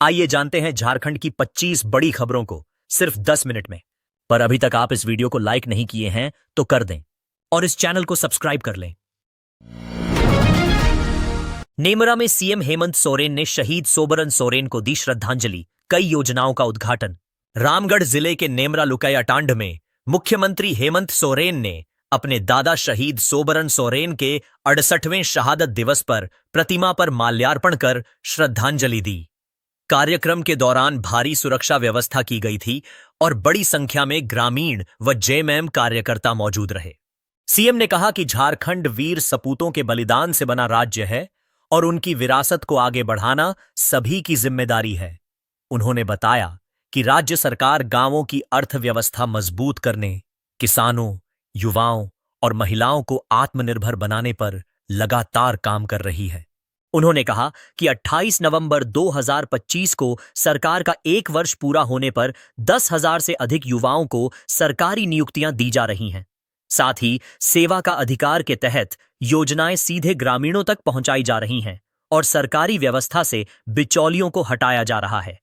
आइए जानते हैं झारखंड की 25 बड़ी खबरों को सिर्फ 10 मिनट में। पर अभी तक आप इस वीडियो को लाइक नहीं किए हैं तो कर दें और इस चैनल को सब्सक्राइब कर लें। नेमरा में सीएम हेमंत सोरेन ने शहीद सोबरन सोरेन को दी श्रद्धांजलि, कई योजनाओं का उद्घाटन। रामगढ़ जिले के नेमरा लुकैयाटांड में मुख्यमंत्री हेमंत सोरेन ने अपने दादा शहीद सोबरन सोरेन के 68वें शहादत दिवस पर प्रतिमा पर माल्यार्पण कर श्रद्धांजलि दी। कार्यक्रम के दौरान भारी सुरक्षा व्यवस्था की गई थी और बड़ी संख्या में ग्रामीण व जेएमएम कार्यकर्ता मौजूद रहे। सीएम ने कहा कि झारखंड वीर सपूतों के बलिदान से बना राज्य है और उनकी विरासत को आगे बढ़ाना सभी की जिम्मेदारी है। उन्होंने बताया कि राज्य सरकार गांवों की अर्थव्यवस्था मजबूत करने, किसानों, युवाओं और महिलाओं को आत्मनिर्भर बनाने पर लगातार काम कर रही है। उन्होंने कहा कि 28 नवंबर 2025 को सरकार का 1 वर्ष पूरा होने पर 10,000 से अधिक युवाओं को सरकारी नियुक्तियां दी जा रही हैं। साथ ही सेवा का अधिकार के तहत योजनाएं सीधे ग्रामीणों तक पहुंचाई जा रही हैं और सरकारी व्यवस्था से बिचौलियों को हटाया जा रहा है।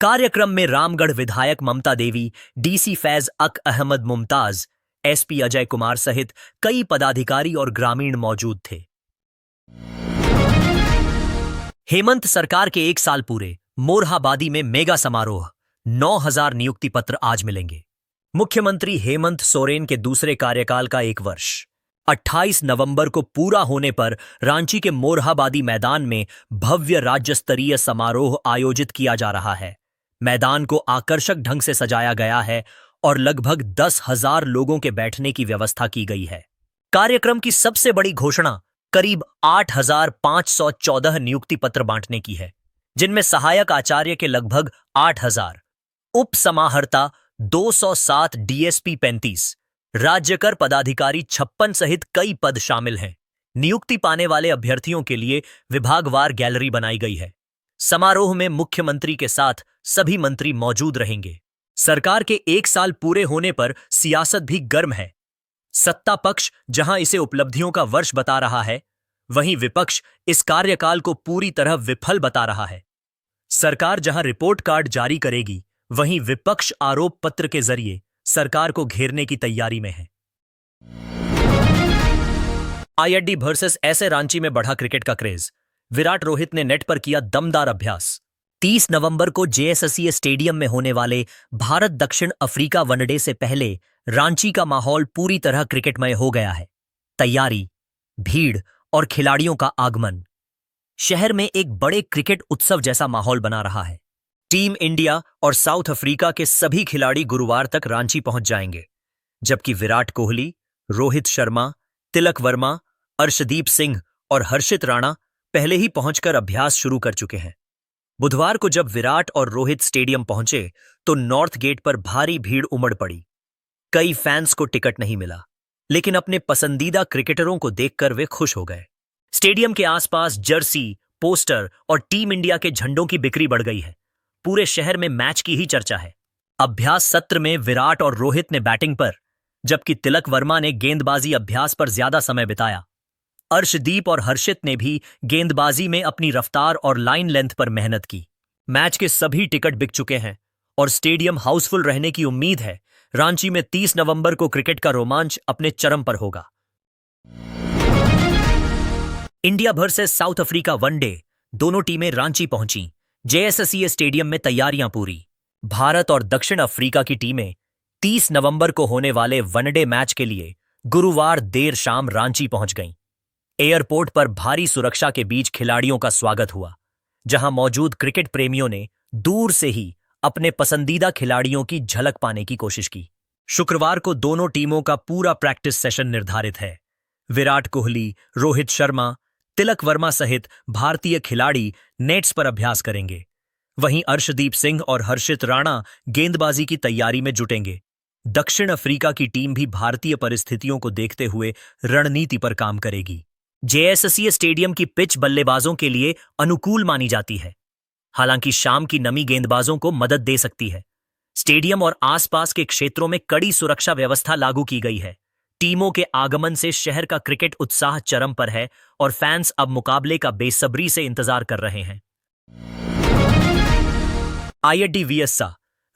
कार्यक्रम में रामगढ़ विधायक ममता देवी, डीसी फैज अक अहमद मुमताज, एसपी अजय कुमार सहित कई पदाधिकारी और ग्रामीण मौजूद थे। हेमंत सरकार के 1 साल पूरे, मोरहाबादी में मेगा समारोह, 9,000 नियुक्ति पत्र आज मिलेंगे। मुख्यमंत्री हेमंत सोरेन के दूसरे कार्यकाल का 1 वर्ष 28 नवंबर को पूरा होने पर रांची के मोरहाबादी मैदान में भव्य राज्य स्तरीय समारोह आयोजित किया जा रहा है। मैदान को आकर्षक ढंग से सजाया गया है और लगभग 10,000 लोगों के बैठने की व्यवस्था की गई है। कार्यक्रम की सबसे बड़ी घोषणा करीब 8,514 नियुक्ति पत्र बांटने की है, जिनमें सहायक आचार्य के लगभग 8,000, उप समाहर्ता 207, डीएसपी 35, राज्यकर पदाधिकारी 56 सहित कई पद शामिल हैं। नियुक्ति पाने वाले अभ्यर्थियों के लिए विभागवार गैलरी बनाई गई है। समारोह में मुख्यमंत्री के साथ सभी मंत्री मौजूद रहेंगे। सरकार के 1 साल पूरे होने पर सियासत भी गर्म है। सत्ता पक्ष जहां इसे उपलब्धियों का वर्ष बता रहा है, वहीं विपक्ष इस कार्यकाल को पूरी तरह विफल बता रहा है। सरकार जहां रिपोर्ट कार्ड जारी करेगी, वहीं विपक्ष आरोप पत्र के जरिए सरकार को घेरने की तैयारी में है। आईआईटी वर्सेस ऐसे रांची में बढ़ा क्रिकेट का क्रेज। विराट रोहित ने नेट पर किया दमदार अभ्यास। 30 नवंबर को जेएससीए स्टेडियम में होने वाले भारत दक्षिण अफ्रीका वनडे से पहले रांची का माहौल पूरी तरह क्रिकेटमय हो गया है। तैयारी, भीड़ और खिलाड़ियों का आगमन, शहर में एक बड़े क्रिकेट उत्सव जैसा माहौल बना रहा है। टीम इंडिया और साउथ अफ्रीका के सभी खिलाड़ी गुरुवार तक रांची पहुंच जाएंगे, जबकि विराट कोहली, रोहित शर्मा, तिलक वर्मा, अर्शदीप सिंह और हर्षित राणा पहले ही पहुंचकर अभ्यास शुरू कर चुके हैं। बुधवार को जब विराट और रोहित स्टेडियम पहुंचे तो नॉर्थ गेट पर भारी भीड़ उमड़ पड़ी। कई फैंस को टिकट नहीं मिला, लेकिन अपने पसंदीदा क्रिकेटरों को देखकर वे खुश हो गए। स्टेडियम के आसपास जर्सी, पोस्टर और टीम इंडिया के झंडों की बिक्री बढ़ गई है। पूरे शहर में मैच की ही चर्चा है। अभ्यास सत्र में विराट और रोहित ने बैटिंग पर, जबकि तिलक वर्मा ने गेंदबाजी अभ्यास पर ज्यादा समय बिताया। अर्शदीप और हर्षित ने भी गेंदबाजी में अपनी रफ्तार और लाइन लेंथ पर मेहनत की। मैच के सभी टिकट बिक चुके हैं और स्टेडियम हाउसफुल रहने की उम्मीद है। रांची में 30 नवंबर को क्रिकेट का रोमांच अपने चरम पर होगा। India versus south Africa one day, दोनों टीमें रांची पहुंची। जेएससीए स्टेडियम में तैयारियां पूरी। भारत और दक्षिण अफ्रीका की टीमें 30 नवंबर को होने वाले वनडे मैच के लिए गुरुवार देर शाम रांची पहुंच गईं। एयरपोर्ट पर भारी सुरक्षा के बीच खिलाड़ियों का स्वागत हुआ, जहां मौजूद क्रिकेट प्रेमियों ने दूर से ही अपने पसंदीदा खिलाड़ियों की झलक पाने की कोशिश की। शुक्रवार को दोनों टीमों का पूरा प्रैक्टिस सेशन निर्धारित है। विराट कोहली, रोहित शर्मा, तिलक वर्मा सहित भारतीय खिलाड़ी नेट्स पर अभ्यास करेंगे। वहीं अर्शदीप सिंह और हर्षित राणा गेंदबाजी की तैयारी में जुटेंगे। दक्षिण अफ्रीका की टीम भी भारतीय परिस्थितियों को देखते हुए रणनीति पर काम करेगी। जेएससीए स्टेडियम की पिच बल्लेबाजों के लिए अनुकूल मानी जाती है, हालांकि शाम की नमी गेंदबाजों को मदद दे सकती है। स्टेडियम और आसपास के क्षेत्रों में कड़ी सुरक्षा व्यवस्था लागू की गई है। टीमों के आगमन से शहर का क्रिकेट उत्साह चरम पर है और फैंस अब मुकाबले का बेसब्री से इंतजार कर रहे हैं। आईएडी वीएससा,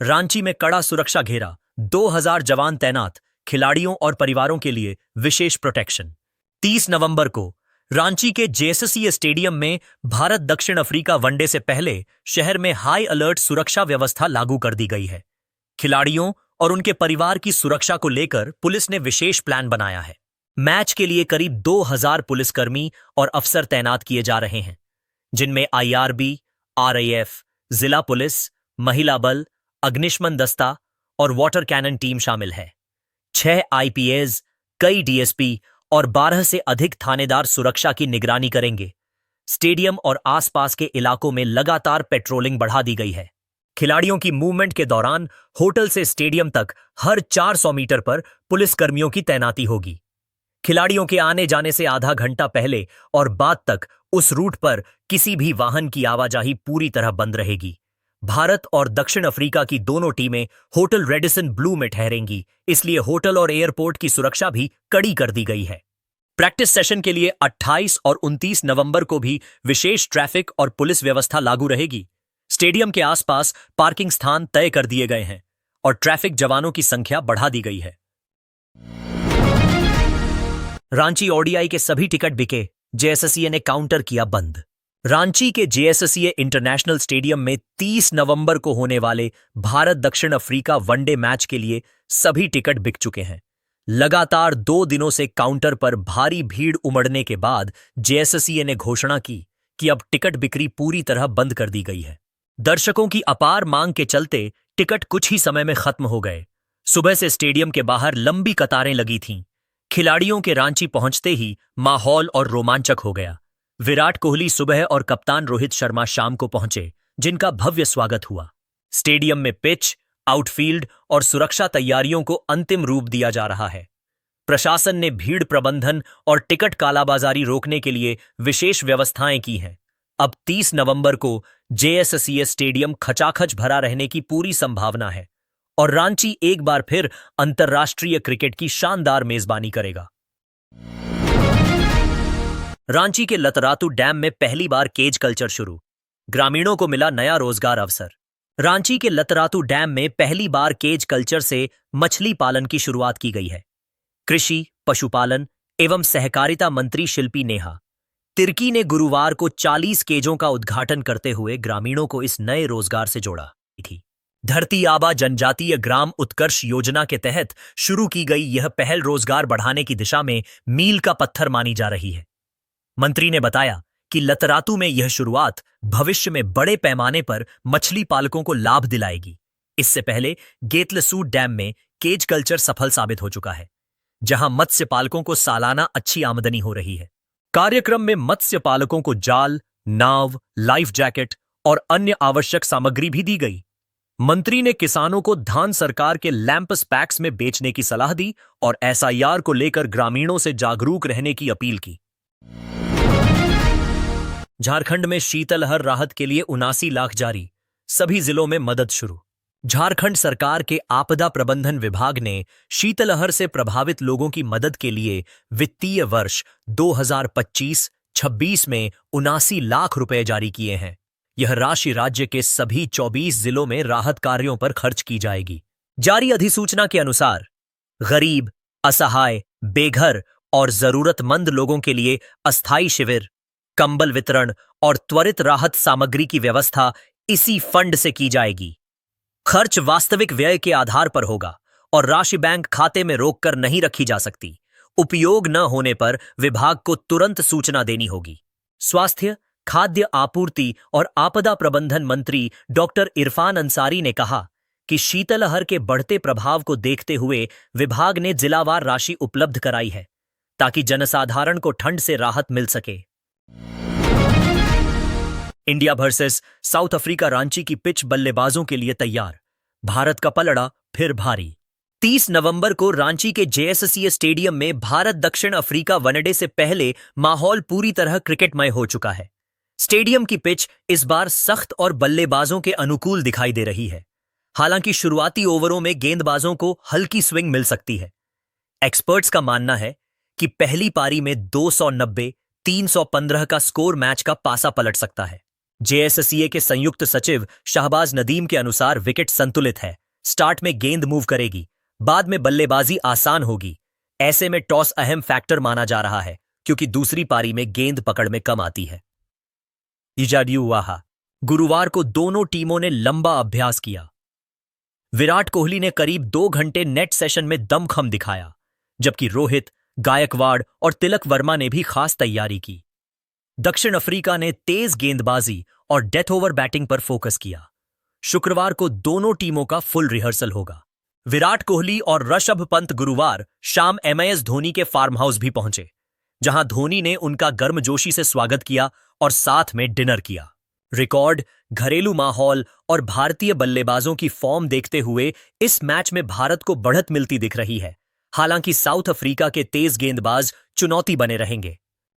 रांची में कड़ा सुरक्षा घेरा, 2000 जवान तैनात, खिलाड़ियों और परिवारों के लिए विशेष प्रोटेक्शन। 30 नवंबर को रांची के जेएससीए स्टेडियम में भारत दक्षिण अफ्रीका वनडे से पहले शहर में हाई अलर्ट सुरक्षा व्यवस्था लागू कर दी गई है। खिलाड़ियों और उनके परिवार की सुरक्षा को लेकर पुलिस ने विशेष प्लान बनाया है। मैच के लिए करीब 2000 पुलिसकर्मी और अफसर तैनात किए जा रहे हैं, जिनमें आईआरबी, आरआईएफ, जिला पुलिस, महिला बल, अग्निशमन दस्ता और वाटर कैनन टीम शामिल है। 6 आईपीएस, कई डीएसपी और 12 से अधिक थानेदार सुरक्षा की निगरानी करेंगे। स्टेडियम और आसपास के इलाकों में लगातार पेट्रोलिंग बढ़ा दी गई है। खिलाड़ियों की मूवमेंट के दौरान होटल से स्टेडियम तक हर 400 मीटर पर पुलिसकर्मियों की तैनाती होगी। खिलाड़ियों के आने जाने से आधा घंटा पहले और बाद तक उस रूट पर किसी भी वाहन की आवाजाही पूरी तरह बंद रहेगी। भारत और दक्षिण अफ्रीका की दोनों टीमें होटल रेडिसन ब्लू में ठहरेंगी, इसलिए होटल और एयरपोर्ट की सुरक्षा भी कड़ी कर दी गई है। प्रैक्टिस सेशन के लिए 28 और 29 नवंबर को भी विशेष ट्रैफिक और पुलिस व्यवस्था लागू रहेगी। स्टेडियम के आसपास पार्किंग स्थान तय कर दिए गए हैं और ट्रैफिक जवानों की संख्या बढ़ा दी गई है। रांची ओडीआई के सभी टिकट बिके, जेएससीए ने काउंटर किया बंद। रांची के जेएससीए इंटरनेशनल स्टेडियम में 30 नवंबर को होने वाले भारत दक्षिण अफ्रीका वनडे मैच के लिए सभी टिकट बिक चुके हैं। लगातार 2 दिनों से काउंटर पर भारी भीड़ उमड़ने के बाद जेएससीए ने घोषणा की कि अब टिकट बिक्री पूरी तरह बंद कर दी गई है। दर्शकों की अपार मांग के चलते टिकट कुछ ही समय में खत्म हो गए। सुबह से स्टेडियम के बाहर लंबी कतारें लगी थीं। खिलाड़ियों के रांची पहुंचते ही माहौल और रोमांचक हो गया। विराट कोहली सुबह और कप्तान रोहित शर्मा शाम को पहुंचे, जिनका भव्य स्वागत हुआ। स्टेडियम में पिच, आउटफील्ड और सुरक्षा तैयारियों को अंतिम रूप दिया जा रहा है। प्रशासन ने भीड़ प्रबंधन और टिकट कालाबाजारी रोकने के लिए विशेष व्यवस्थाएं की हैं। अब 30 नवंबर को जेएससीए स्टेडियम खचाखच भरा रहने की पूरी संभावना है और रांची एक बार फिर अंतर्राष्ट्रीय क्रिकेट की शानदार मेजबानी करेगा। रांची के लतरातू डैम में पहली बार केज कल्चर शुरू, ग्रामीणों को मिला नया रोजगार अवसर। रांची के लतरातू डैम में पहली बार केज कल्चर से मछली पालन की शुरुआत की गई है। कृषि, पशुपालन एवं सहकारिता मंत्री शिल्पी नेहा तिर्की ने गुरुवार को 40 केजों का उद्घाटन करते हुए ग्रामीणों को इस नए रोजगार से जोड़ा थी। धरती आबा जनजातीय ग्राम उत्कर्ष योजना के तहत शुरू की गई यह पहल रोजगार बढ़ाने की दिशा में मील का पत्थर मानी जा रही है। मंत्री ने बताया कि लतरातू में यह शुरुआत भविष्य में बड़े पैमाने पर मछली पालकों को लाभ दिलाएगी। इससे पहले गेतलसूर डैम में केज कल्चर सफल साबित हो चुका है, जहां मत्स्य पालकों को सालाना अच्छी आमदनी हो रही है। कार्यक्रम में मत्स्य पालकों को जाल, नाव, लाइफ जैकेट और अन्य आवश्यक सामग्री भी दी गई। मंत्री ने किसानों को धान सरकार के लैंपस पैक्स में बेचने की सलाह दी और एसआईआर को लेकर ग्रामीणों से जागरूक रहने की अपील की। झारखंड में शीतलहर राहत के लिए 79 लाख जारी, सभी जिलों में मदद शुरू। झारखंड सरकार के आपदा प्रबंधन विभाग ने शीतलहर से प्रभावित लोगों की मदद के लिए वित्तीय वर्ष 2025-26 में 79 लाख रुपए जारी किए हैं। यह राशि राज्य के सभी 24 जिलों में राहत कार्यों पर खर्च की जाएगी। जारी अधिसूचना के अनुसार गरीब, असहाय, बेघर और जरूरतमंद लोगों के लिए अस्थायी शिविर, कंबल वितरण और त्वरित राहत सामग्री की व्यवस्था इसी फंड से की जाएगी। खर्च वास्तविक व्यय के आधार पर होगा और राशि बैंक खाते में रोककर नहीं रखी जा सकती। उपयोग न होने पर विभाग को तुरंत सूचना देनी होगी। स्वास्थ्य, खाद्य आपूर्ति और आपदा प्रबंधन मंत्री डॉक्टर इरफान अंसारी ने कहा कि शीतलहर के बढ़ते प्रभाव को देखते हुए विभाग ने जिलावार राशि उपलब्ध कराई है, ताकि जनसाधारण को ठंड से राहत मिल सके। India versus south Africa Ranchi की पिच बल्लेबाजों के लिए तैयार, भारत का पलड़ा फिर भारी। 30 नवंबर को रांची के जेएससीए स्टेडियम में भारत दक्षिण अफ्रीका वनडे से पहले माहौल पूरी तरह क्रिकेटमय हो चुका है। स्टेडियम की पिच इस बार सख्त और बल्लेबाजों के अनुकूल दिखाई दे रही है। हालांकि शुरुआती ओवरों में गेंदबाजों को हल्की स्विंग मिल सकती है। एक्सपर्ट्स का मानना है कि पहली पारी में 290-315 का स्कोर मैच का पासा पलट सकता है। जेएससीए के संयुक्त सचिव शाहबाज नदीम के अनुसार विकेट संतुलित है। स्टार्ट में गेंद मूव करेगी, बाद में बल्लेबाजी आसान होगी। ऐसे में टॉस अहम फैक्टर माना जा रहा है क्योंकि दूसरी पारी में गेंद पकड़ में कम आती है। इजाड्यूवाहा। गुरुवार को दोनों टीमों ने लंबा अभ्यास किया। विराट कोहली ने करीब 2 घंटे नेट सेशन में दमखम दिखाया, जबकि रोहित, गायकवाड़ और तिलक वर्मा ने भी खास तैयारी की। दक्षिण अफ्रीका ने तेज गेंदबाजी और डेथ ओवर बैटिंग पर फोकस किया। शुक्रवार को दोनों टीमों का फुल रिहर्सल होगा। विराट कोहली और ऋषभ पंत गुरुवार शाम एमएस धोनी के फार्म हाउस भी पहुंचे, जहां धोनी ने उनका गर्मजोशी से स्वागत किया और साथ में डिनर किया। रिकॉर्ड, घरेलू माहौल और भारतीय बल्लेबाजों की फॉर्म देखते हुए इस मैच में भारत को बढ़त मिलती दिख रही है। हालांकि साउथ अफ्रीका के तेज गेंदबाज चुनौती बने रहेंगे।